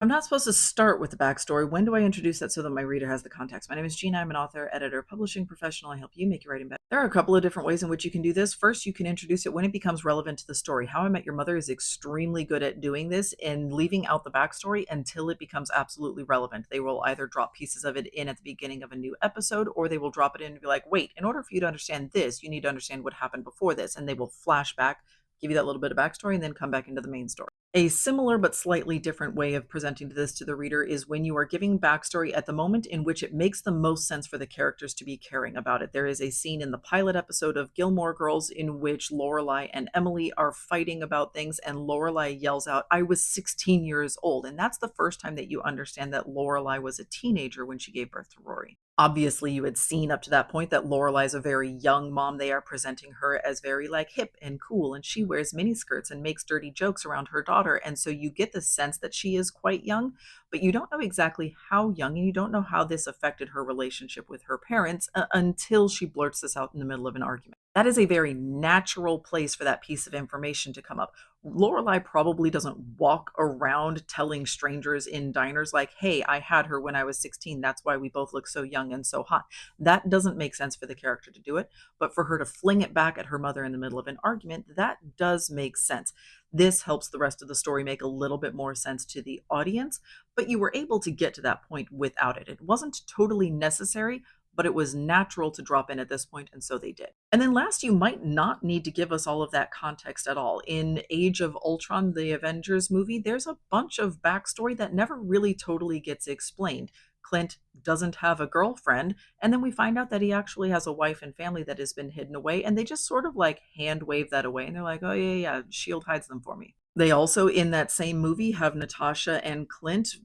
I'm not supposed to start with the backstory. When do I introduce that so that my reader has the context? My name is Gina. I'm an author, editor, publishing professional. I help you make your writing better. There are a couple of different ways in which you can do this. First, you can introduce it when it becomes relevant to the story. How I Met Your Mother is extremely good at doing this and leaving out the backstory until it becomes absolutely relevant. They will either drop pieces of it in at the beginning of a new episode, or they will drop it in and be like, wait, in order for you to understand this, you need to understand what happened before this. And they will flash back, give you that little bit of backstory, and then come back into the main story. A similar but slightly different way of presenting this to the reader is when you are giving backstory at the moment in which it makes the most sense for the characters to be caring about it. There is a scene in the pilot episode of Gilmore Girls in which Lorelai and Emily are fighting about things, and Lorelai yells out, "I was 16 years old." And that's the first time that you understand that Lorelai was a teenager when she gave birth to Rory. Obviously, you had seen up to that point that Lorelai is a very young mom. They are presenting her as very like hip and cool, and she wears miniskirts and makes dirty jokes around her daughter. And so you get the sense that she is quite young, but you don't know exactly how young, and you don't know how this affected her relationship with her parents until she blurts this out in the middle of an argument. That is a very natural place for that piece of information to come up. Lorelai probably doesn't walk around telling strangers in diners like, "Hey, I had her when I was 16. That's why we both look so young and so hot." That doesn't make sense for the character to do it, but for her to fling it back at her mother in the middle of an argument, that does make sense. This helps the rest of the story make a little bit more sense to the audience, but you were able to get to that point without it. It wasn't totally necessary, but it was natural to drop in at this point, and so they did. And then last, you might not need to give us all of that context at all. In Age of Ultron, the Avengers movie, there's a bunch of backstory that never really totally gets explained. Clint doesn't have a girlfriend, and then we find out that he actually has a wife and family that has been hidden away, and they just sort of like hand wave that away, and they're like, "Oh yeah, yeah, Shield hides them for me." They also, in that same movie, have Natasha and Clint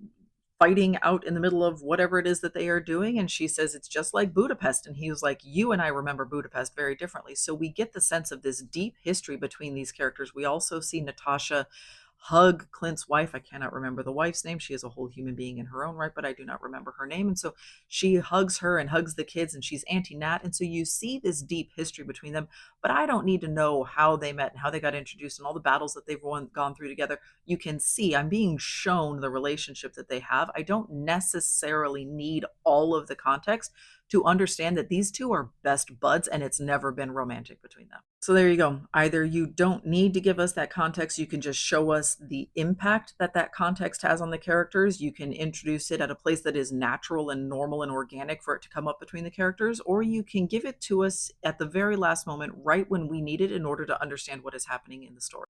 fighting out in the middle of whatever it is that they are doing, and she says it's just like Budapest, and he was like, "You and I remember Budapest very differently." So we get the sense of this deep history between these characters. We also see Natasha hug Clint's wife. I cannot remember the wife's name. She is a whole human being in her own right, but I do not remember her name. And so she hugs her and hugs the kids, and she's Auntie Nat. And so you see this deep history between them, but I don't need to know how they met and how they got introduced and all the battles that they've gone through together. You can see I'm being shown the relationship that they have. I don't necessarily need all of the context to understand that these two are best buds and it's never been romantic between them. So there you go. Either you don't need to give us that context, you can just show us the impact that that context has on the characters. You can introduce it at a place that is natural and normal and organic for it to come up between the characters, or you can give it to us at the very last moment, right when we need it in order to understand what is happening in the story.